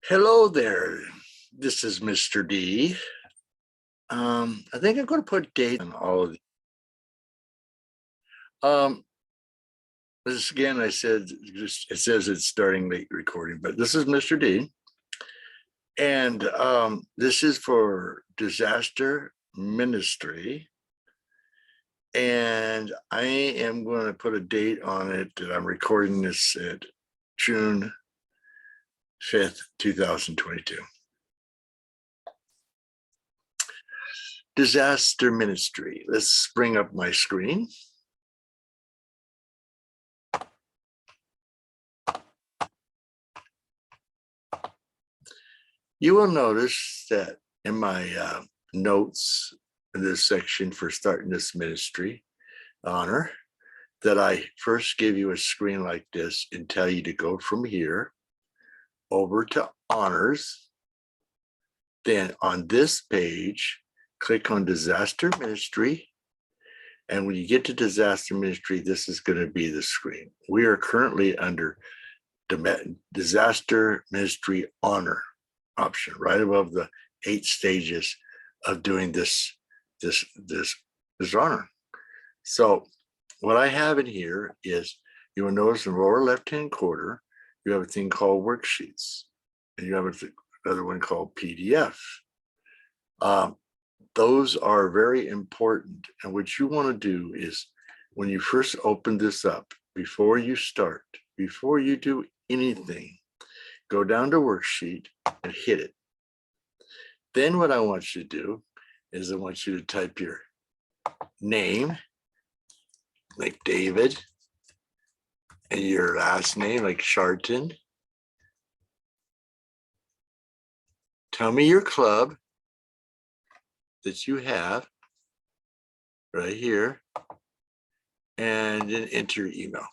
Hello there. This is Mr. D. I think I'm going to put dates on all of these. This again, I said it says it's starting late recording, but this is Mr. D, and this is for disaster ministry. And I am going to put a date on it that I'm recording this at June 5th, 2022. Disaster ministry. Let's bring up my screen. You will notice that in my notes in this section for starting this ministry honor, that I first give you a screen like this and tell you to go from here over to honors. Then on this page, click on disaster ministry. And when you get to disaster ministry, this is going to be the screen. We are currently under disaster ministry honor option, right above the 8 stages of doing this honor. So what I have in here is, you will notice in the lower left-hand corner, you have a thing called worksheets, and you have another one called PDF. Those are very important. And what you want to do is, when you first open this up, before you start, before you do anything, go down to worksheet and hit it. Then what I want you to do is I want you to type your name, like David, and your last name, like Sharton. Tell me your club that you have right here, and then enter your email.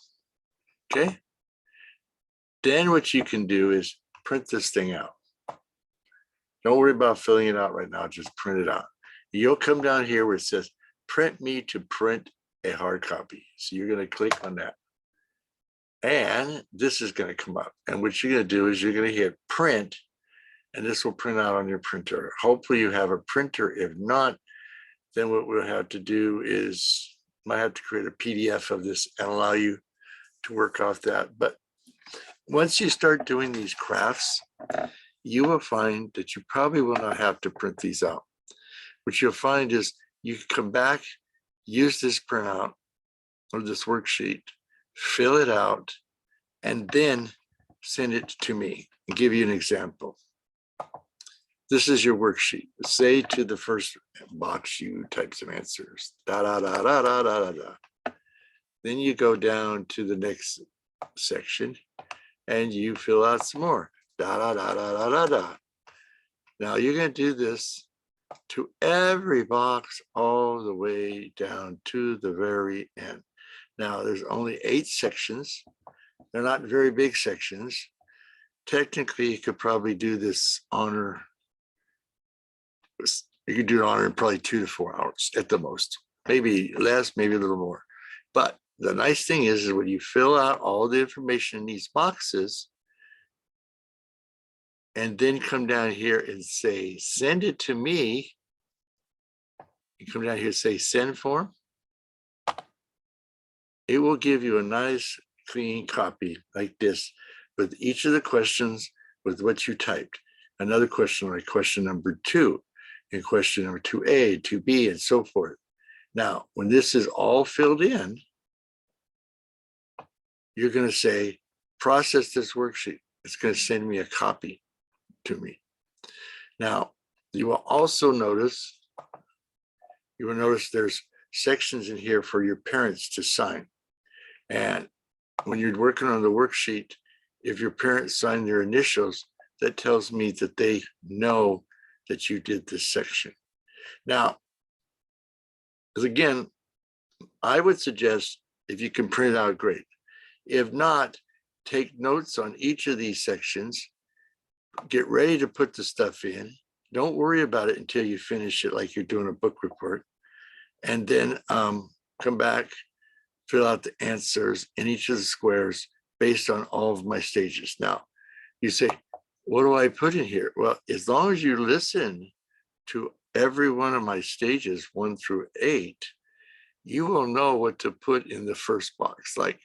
Okay. Then what you can do is print this thing out. Don't worry about filling it out right now, just print it out. You'll come down here where it says print me to print a hard copy. So you're going to click on that. And this is going to come up. And what you're going to do is you're going to hit print, and this will print out on your printer. Hopefully you have a printer. If not, then what we'll have to do is might have to create a PDF of this and allow you to work off that. But once you start doing these crafts, you will find that you probably will not have to print these out. What you'll find is you can come back, use this printout or this worksheet, fill it out, and then send it to me. I'll give you an example. This is your worksheet. Say to the first box, you type some answers. Da, da, da, da, da, da, da. Then you go down to the next section and you fill out some more. Da, da, da, da, da, da, da. Now you're going to do this to every box all the way down to the very end. Now there's only 8 sections. They're not very big sections. Technically, you could probably do this honor. You could do an honor in probably 2 to 4 hours at the most. Maybe less, maybe a little more. But the nice thing is when you fill out all the information in these boxes, and then come down here and say, send it to me. You come down here and say, send form. It will give you a nice, clean copy like this with each of the questions with what you typed. Another question like question number 2 and question number 2A, 2B, and so forth. Now, when this is all filled in, you're going to say, process this worksheet. It's going to send me a copy to me. Now, you will also notice, there's sections in here for your parents to sign. And when you're working on the worksheet, if your parents sign their initials, that tells me that they know that you did this section. Now, again, I would suggest if you can print it out, great. If not, take notes on each of these sections. Get ready to put the stuff in. Don't worry about it until you finish it, like you're doing a book report. And then come back, fill out the answers in each of the squares based on all of my stages. Now, you say, what do I put in here? Well, as long as you listen to every one of my stages 1 through 8, you will know what to put in the first box, like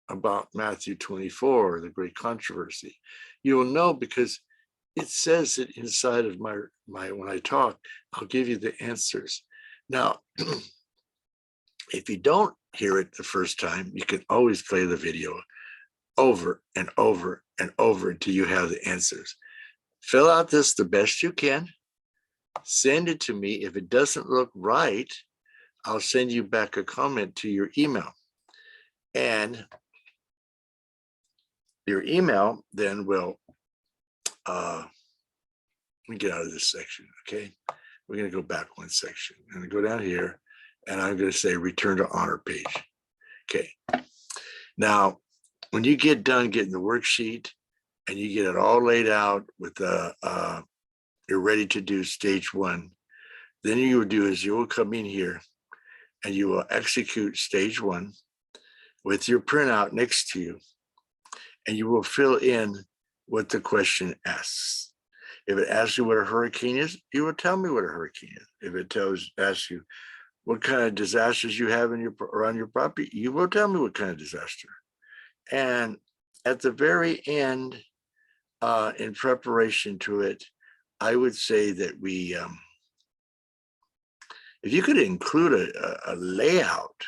about Matthew 24, the great controversy. You will know because it says it inside of my when I talk, I'll give you the answers. Now, if you don't hear it the first time, you can always play the video over and over and over until you have the answers. Fill out this the best you can. Send it to me. If it doesn't look right, I'll send you back a comment to your email. And your email then will, let me get out of this section, okay? We're going to go back one section. I'm going to go down here, and I'm going to say return to honor page. Okay. Now, when you get done getting the worksheet and you get it all laid out with you're ready to do stage 1, then you will do is you will come in here and you will execute stage 1 with your printout next to you, and you will fill in what the question asks. If it asks you what a hurricane is, you will tell me what a hurricane is. If it asks you what kind of disasters you have around your property, you will tell me what kind of disaster. And at the very end, in preparation to it, I would say that we, if you could include a layout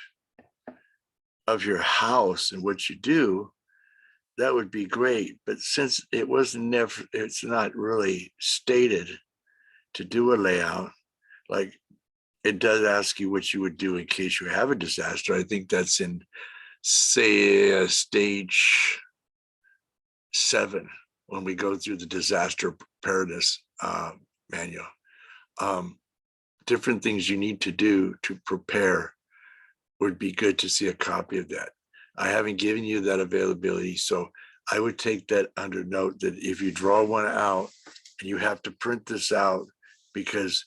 of your house and what you do, that would be great. But since it's not really stated to do a layout, like it does ask you what you would do in case you have a disaster. I think that's in, say, stage 7 when we go through the disaster preparedness manual. Different things you need to do to prepare would be good to see a copy of that. I haven't given you that availability, so I would take that under note that if you draw one out and you have to print this out because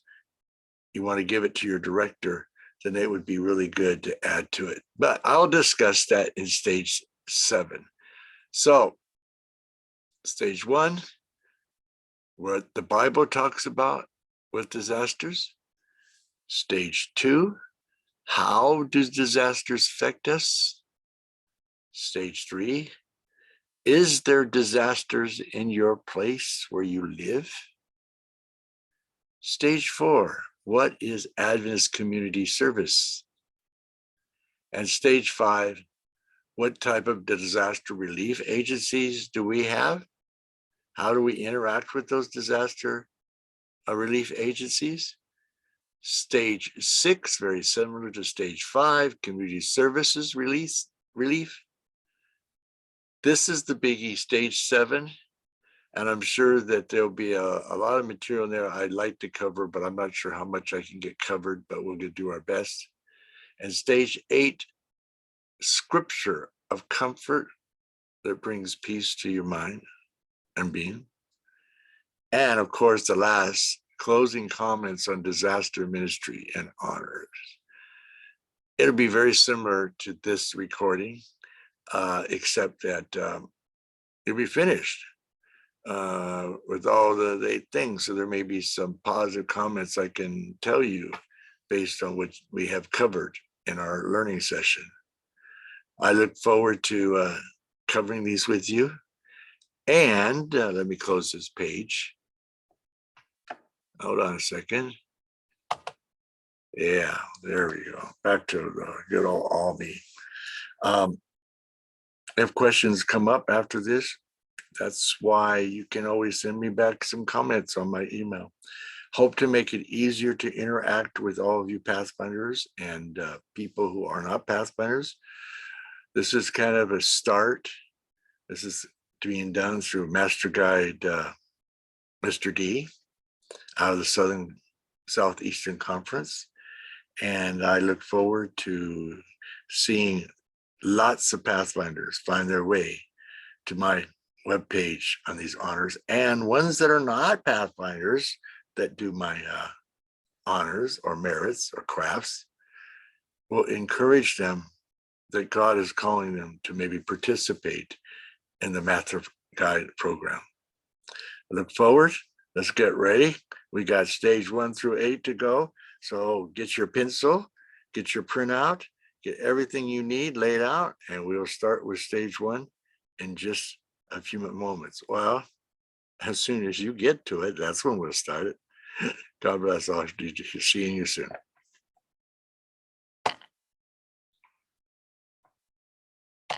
you want to give it to your director, then it would be really good to add to it. But I'll discuss that in stage 7. So stage 1, what the Bible talks about with disasters. Stage 2, how do disasters affect us? Stage 3, is there disasters in your place where you live? Stage 4, what is Adventist community service? And stage 5, what type of disaster relief agencies do we have? How do we interact with those disaster relief agencies? Stage 6, very similar to stage 5, community services relief. This is the biggie, stage 7. And I'm sure that there'll be a lot of material in there I'd like to cover, but I'm not sure how much I can get covered, but we'll do our best. And stage 8, scripture of comfort that brings peace to your mind and being. And of course, the last, closing comments on disaster ministry and honors. It'll be very similar to this recording, except that it'll be finished with all the 8 things. So there may be some positive comments I can tell you based on what we have covered in our learning session. I look forward to covering these with you. And let me close this page. Hold on a second. Yeah, there we go. Back to the good old Albany. If questions come up after this, that's why you can always send me back some comments on my email. Hope to make it easier to interact with all of you Pathfinders and people who are not Pathfinders. This is kind of a start. This is being done through Master Guide Mr. D out of the Southeastern Conference. And I look forward to seeing lots of Pathfinders find their way to my webpage on these honors, and ones that are not Pathfinders that do my honors or merits or crafts will encourage them that God is calling them to maybe participate in the Master Guide program. look forward. Let's get ready. We got stage 1 through 8 to go. So get your pencil, get your printout, get everything you need laid out, and we'll start with stage 1 in just a few moments. Well, as soon as you get to it, that's when we'll start it. God bless all. Seeing you soon.